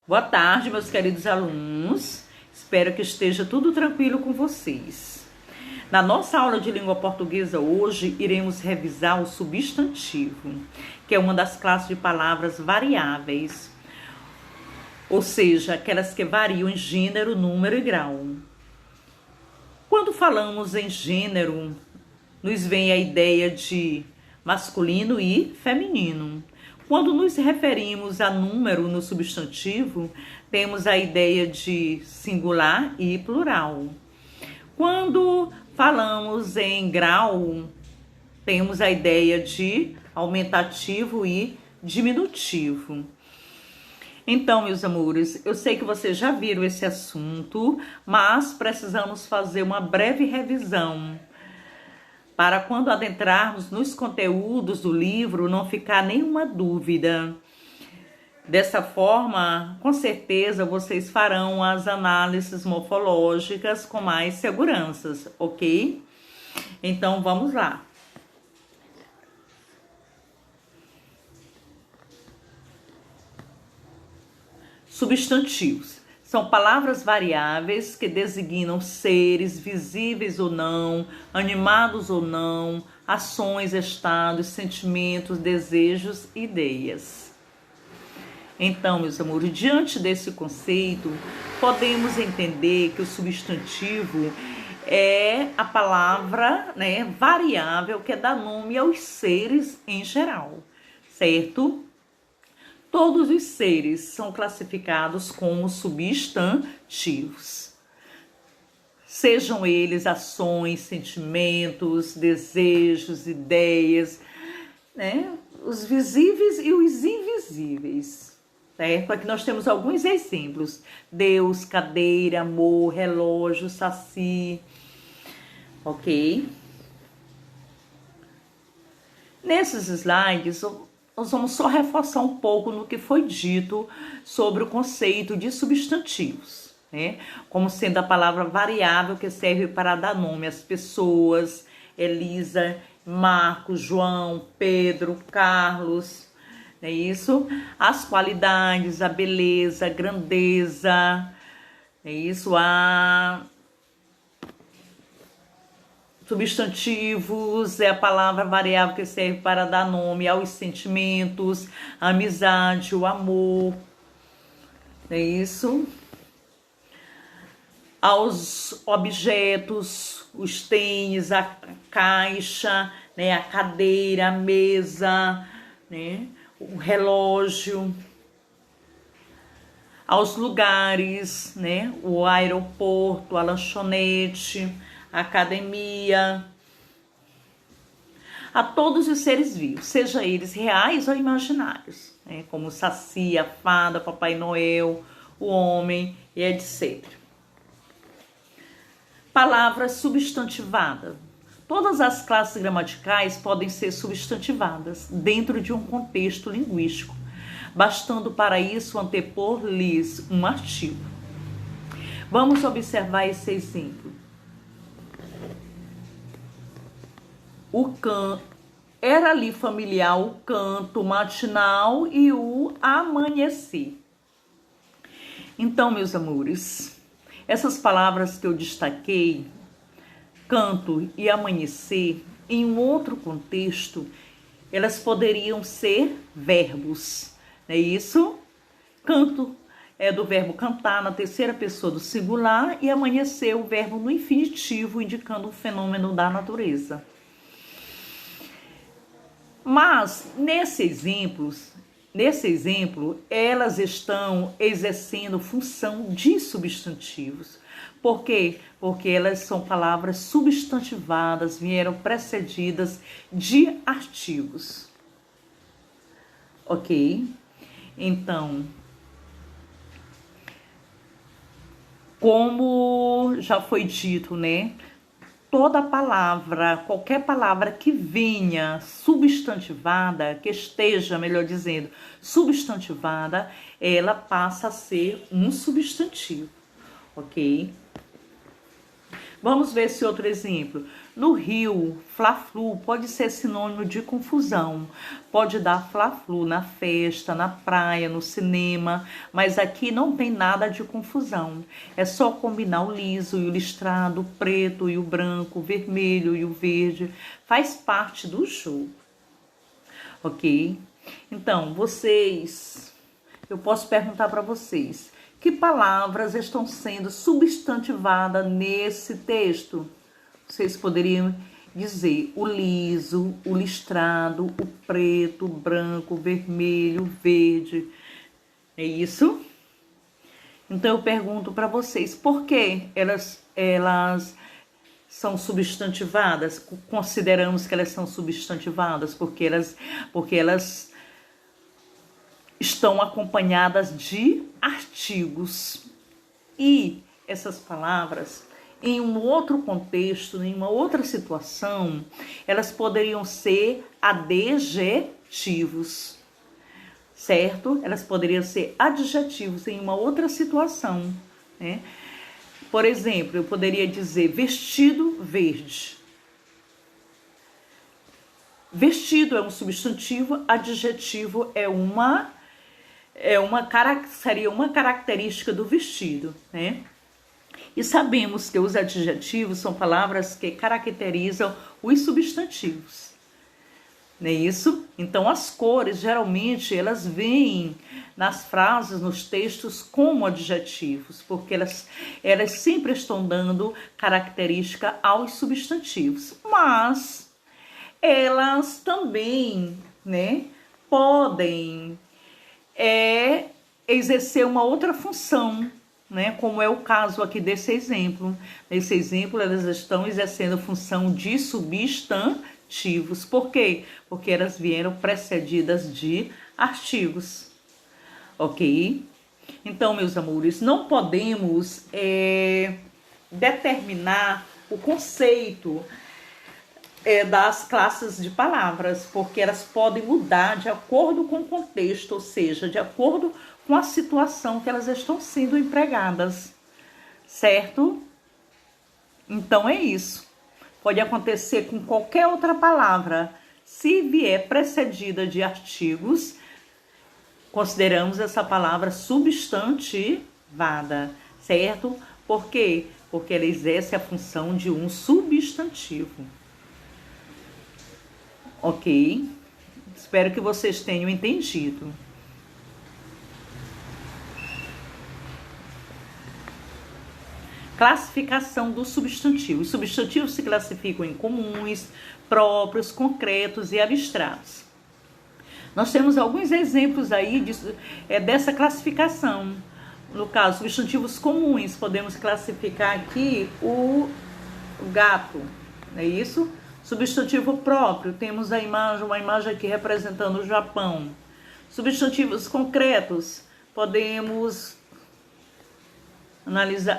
Boa tarde, meus queridos alunos. Espero que esteja tudo tranquilo com vocês. Na nossa aula de língua portuguesa hoje, iremos revisar o substantivo, que é uma das classes de palavras variáveis, ou seja, aquelas que variam em gênero, número e grau. Quando falamos em gênero, nos vem a ideia de masculino e feminino. Quando nos referimos a número no substantivo, temos a ideia de singular e plural. Quando falamos em grau, temos a ideia de aumentativo e diminutivo. Então, meus amores, eu sei que vocês já viram esse assunto, mas precisamos fazer uma breve revisão para quando adentrarmos nos conteúdos do livro não ficar nenhuma dúvida. Dessa forma, com certeza vocês farão as análises morfológicas com mais seguranças, ok? Então vamos lá. Substantivos. São palavras variáveis que designam seres, visíveis ou não, animados ou não, ações, estados, sentimentos, desejos e ideias. Então, meus amores, diante desse conceito, podemos entender que o substantivo é a palavra, variável que dá nome aos seres em geral, certo? Todos os seres são classificados como substantivos. Sejam eles ações, sentimentos, desejos, ideias, os visíveis e os invisíveis. Certo? Aqui nós temos alguns exemplos. Deus, cadeira, amor, relógio, saci. Ok? Nesses slides, nós vamos só reforçar um pouco no que foi dito sobre o conceito de substantivos, como sendo a palavra variável que serve para dar nome às pessoas, Elisa, Marcos, João, Pedro, Carlos, não é isso? As qualidades, a beleza, a grandeza, é isso? Substantivos é a palavra variável que serve para dar nome aos sentimentos, a amizade, o amor, é isso? Aos objetos, os tênis, a caixa, a cadeira, a mesa, o relógio. Aos lugares, o aeroporto, a lanchonete, a academia, a todos os seres vivos, seja eles reais ou imaginários, como o saci, a fada, Papai Noel, o homem e etc. Palavra substantivada. Todas as classes gramaticais podem ser substantivadas dentro de um contexto linguístico, bastando para isso antepor-lhes um artigo. Vamos observar esse exemplo. Era ali familiar o canto matinal e o amanhecer. Então, meus amores, essas palavras que eu destaquei, canto e amanhecer, em um outro contexto, elas poderiam ser verbos, não é isso? Canto é do verbo cantar na terceira pessoa do singular e amanhecer o verbo no infinitivo, indicando um fenômeno da natureza. Mas, nesse exemplo, elas estão exercendo função de substantivos. Por quê? Porque elas são palavras substantivadas, vieram precedidas de artigos. Ok? Então, como já foi dito, toda palavra, qualquer palavra que venha substantivada, que esteja, melhor dizendo, substantivada, ela passa a ser um substantivo, ok? Vamos ver esse outro exemplo. No Rio, fla-flu pode ser sinônimo de confusão. Pode dar fla-flu na festa, na praia, no cinema, mas aqui não tem nada de confusão. É só combinar o liso e o listrado, o preto e o branco, o vermelho e o verde. Faz parte do jogo. Ok? Então, eu posso perguntar para vocês, que palavras estão sendo substantivadas nesse texto? Vocês poderiam dizer o liso, o listrado, o preto, o branco, o vermelho, o verde. É isso? Então eu pergunto para vocês, por que elas são substantivadas? Consideramos que elas são substantivadas porque elas estão acompanhadas de artigos. E essas palavras, em um outro contexto, em uma outra situação, elas poderiam ser adjetivos, certo? Elas poderiam ser adjetivos em uma outra situação, né? Por exemplo, eu poderia dizer vestido verde. Vestido é um substantivo, adjetivo seria uma característica do vestido, né? E sabemos que os adjetivos são palavras que caracterizam os substantivos, não é isso? Então as cores, geralmente, elas vêm nas frases, nos textos como adjetivos, porque elas sempre estão dando característica aos substantivos, mas elas também, né, podem exercer uma outra função, né, como é o caso aqui desse exemplo. Nesse exemplo, elas estão exercendo função de substantivos. Por quê? Porque elas vieram precedidas de artigos. Ok? Então, meus amores, não podemos determinar o conceito das classes de palavras, porque elas podem mudar de acordo com o contexto, ou seja, de acordo com a situação que elas estão sendo empregadas, certo? Então é isso. Pode acontecer com qualquer outra palavra. Se vier precedida de artigos, consideramos essa palavra substantivada, certo? Por quê? Porque ela exerce a função de um substantivo. Ok? Espero que vocês tenham entendido. Classificação do substantivo. Os substantivos se classificam em comuns, próprios, concretos e abstratos. Nós temos alguns exemplos aí dessa classificação. No caso, substantivos comuns, podemos classificar aqui o gato, não é isso? Substantivo próprio, temos uma imagem aqui representando o Japão. Substantivos concretos, podemos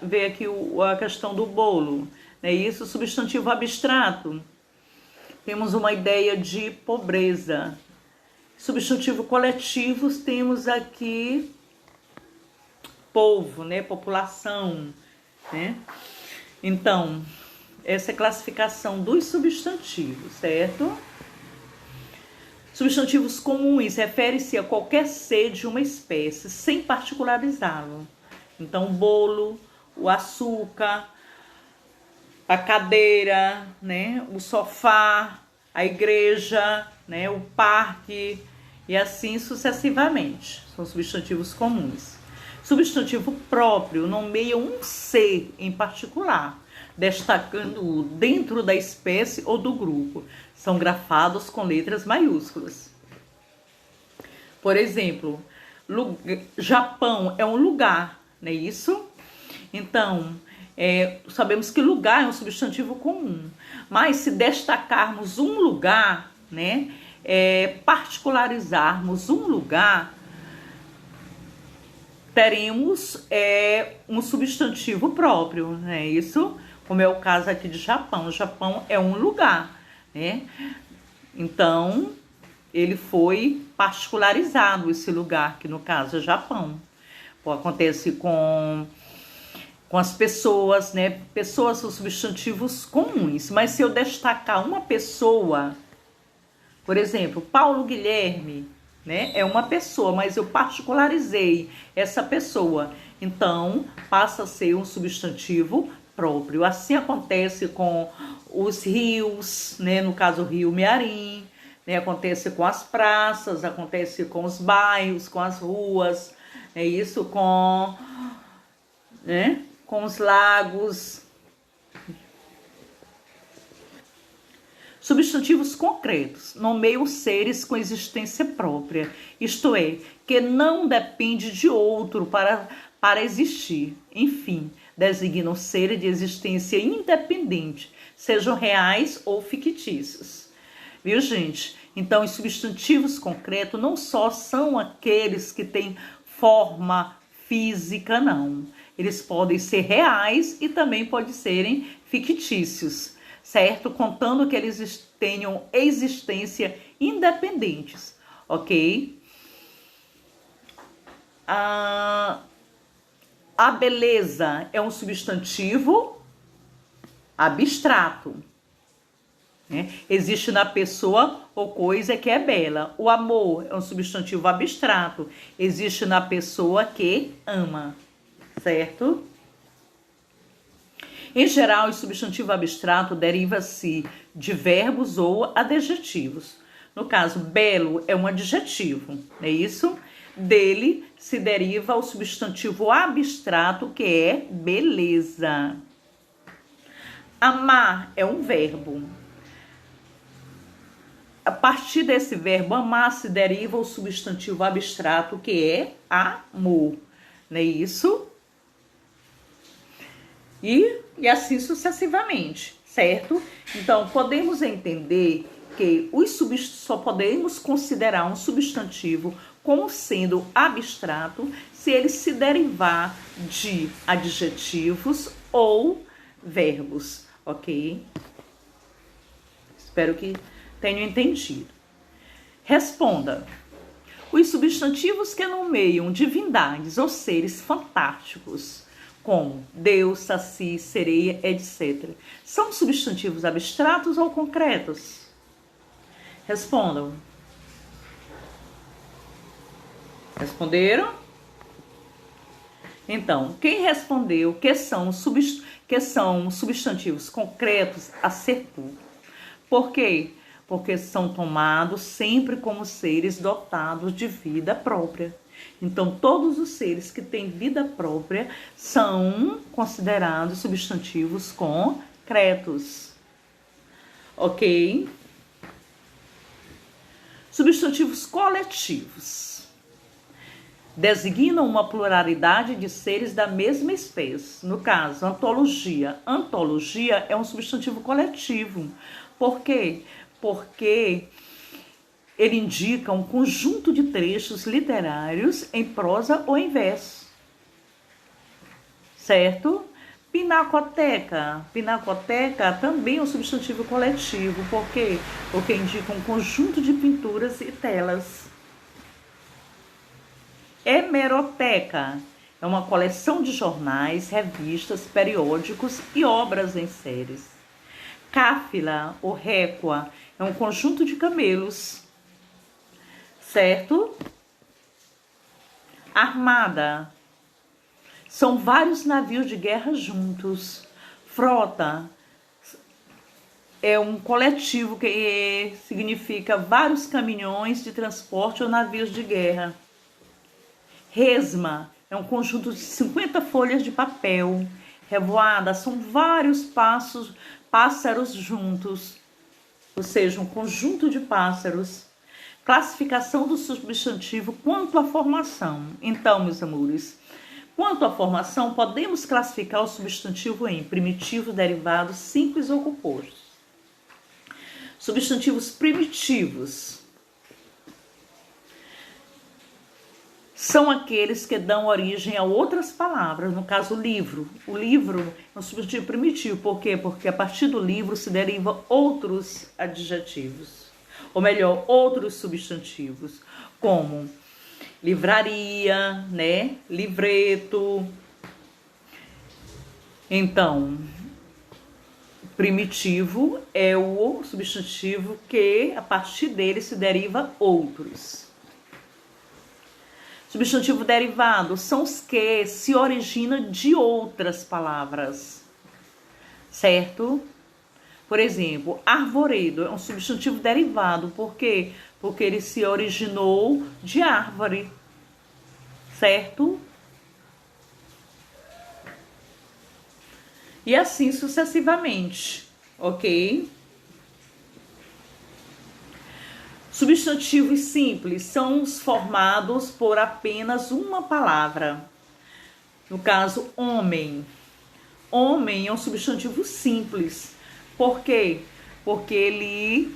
ver aqui a questão do bolo, não é isso? Substantivo abstrato, temos uma ideia de pobreza. Substantivo coletivos, temos aqui povo, né? População, né? Então, essa é a classificação dos substantivos, certo? Substantivos comuns refere-se a qualquer ser de uma espécie, sem particularizá-lo. Então, o bolo, o açúcar, a cadeira, né? O sofá, a igreja, né? O parque e assim sucessivamente. São substantivos comuns. Substantivo próprio nomeia um ser em particular, destacando-o dentro da espécie ou do grupo. São grafados com letras maiúsculas. Por exemplo, Japão é um lugar, não é isso? Então, sabemos que lugar é um substantivo comum, mas se destacarmos um lugar, né, particularizarmos um lugar, teremos um substantivo próprio, não é isso? Como é o caso aqui de Japão. O Japão é um lugar, né? Então, ele foi particularizado, esse lugar, que no caso é Japão. Acontece com com as pessoas, né? Pessoas são substantivos comuns, mas se eu destacar uma pessoa, por exemplo, Paulo Guilherme, né? É uma pessoa, mas eu particularizei essa pessoa, então passa a ser um substantivo próprio. Assim acontece com os rios, né? No caso, o Rio Mearim, né? Acontece com as praças, acontece com os bairros, com as ruas, é isso, com, né? Com os lagos. Substantivos concretos nomeiam seres com existência própria, isto é, que não depende de outro para existir. Enfim, designam seres de existência independente, sejam reais ou fictícios. Viu, gente? Então, os substantivos concretos não só são aqueles que têm forma física, não. Eles podem ser reais e também podem serem fictícios, certo? Contando que eles tenham existência independentes, ok? A beleza é um substantivo abstrato, né? Existe na pessoa ou coisa que é bela. O amor é um substantivo abstrato. Existe na pessoa que ama, certo? Em geral, o substantivo abstrato deriva-se de verbos ou adjetivos. No caso, belo é um adjetivo, não é isso? Dele se deriva o substantivo abstrato, que é beleza. Amar é um verbo. A partir desse verbo amar se deriva o substantivo abstrato, que é amor, não é isso? E assim sucessivamente, certo? Então, podemos entender que só podemos considerar um substantivo como sendo abstrato se ele se derivar de adjetivos ou verbos, ok? Espero que tenham entendido. Responda. Os substantivos que nomeiam divindades ou seres fantásticos, como Deus, Saci, sereia, etc., são substantivos abstratos ou concretos? Respondam. Responderam? Então, quem respondeu que são substantivos concretos acertou. Por quê? Porque são tomados sempre como seres dotados de vida própria. Então, todos os seres que têm vida própria são considerados substantivos concretos. Ok? Substantivos coletivos designam uma pluralidade de seres da mesma espécie. No caso, antologia. Antologia é um substantivo coletivo. Por quê? Porque ele indica um conjunto de trechos literários em prosa ou em verso. Certo? Pinacoteca. Pinacoteca também é um substantivo coletivo. Por quê? Porque indica um conjunto de pinturas e telas. Hemeroteca é uma coleção de jornais, revistas, periódicos e obras em séries. Cáfila ou récua é um conjunto de camelos, certo? Armada são vários navios de guerra juntos. Frota é um coletivo que significa vários caminhões de transporte ou navios de guerra. Resma é um conjunto de 50 folhas de papel. Revoada são vários pássaros juntos, ou seja, um conjunto de pássaros. Classificação do substantivo quanto à formação. Então, meus amores, quanto à formação, podemos classificar o substantivo em primitivos, derivados, simples ou compostos. Substantivos primitivos são aqueles que dão origem a outras palavras. No caso, livro. O livro é um substantivo primitivo. Por quê? Porque a partir do livro se derivam outros adjetivos. Ou melhor, outros substantivos. Como livraria, né? Livreto. Então, primitivo é o substantivo que, a partir dele, se deriva outros. Substantivo derivado são os que se originam de outras palavras, certo? Por exemplo, arvoredo é um substantivo derivado. Por quê? Porque ele se originou de árvore, certo? E assim sucessivamente, ok? Substantivos simples são os formados por apenas uma palavra. No caso, homem. Homem é um substantivo simples. Por quê? Porque ele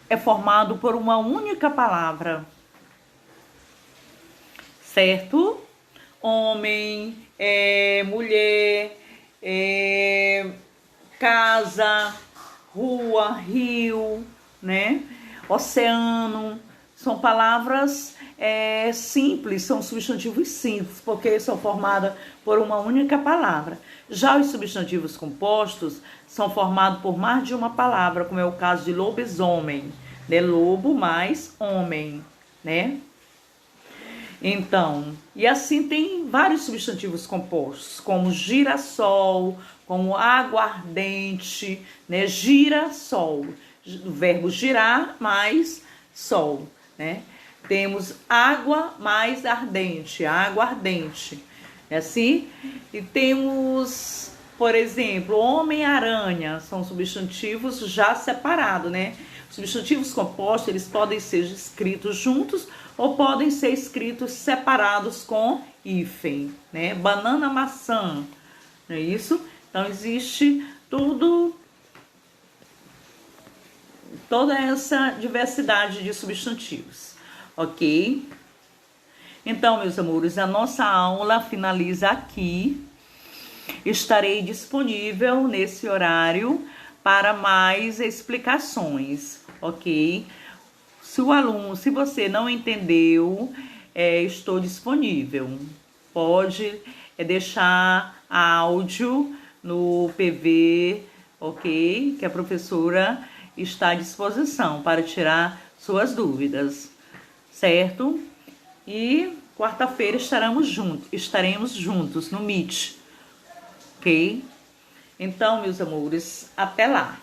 é formado por uma única palavra. Certo? Homem, mulher, casa, rua, rio, né? Oceano, são palavras simples, são substantivos simples, porque são formadas por uma única palavra. Já os substantivos compostos são formados por mais de uma palavra, como é o caso de lobisomem, né? Lobo mais homem, né? Então, e assim tem vários substantivos compostos, como girassol, como aguardente, né? Girassol, o verbo girar mais sol, né? Temos água mais ardente, água ardente, é assim? E temos, por exemplo, homem-aranha, são substantivos já separados, né? Substantivos compostos, eles podem ser escritos juntos ou podem ser escritos separados com hífen, né? Banana, maçã, não é isso? Então, existe toda essa diversidade de substantivos, ok? Então, meus amores, a nossa aula finaliza aqui. Estarei disponível nesse horário para mais explicações, ok? Se você não entendeu, estou disponível. Pode deixar áudio no PV, ok? Que a professora está à disposição para tirar suas dúvidas, certo? E quarta-feira estaremos juntos no Meet, ok? Então, meus amores, até lá!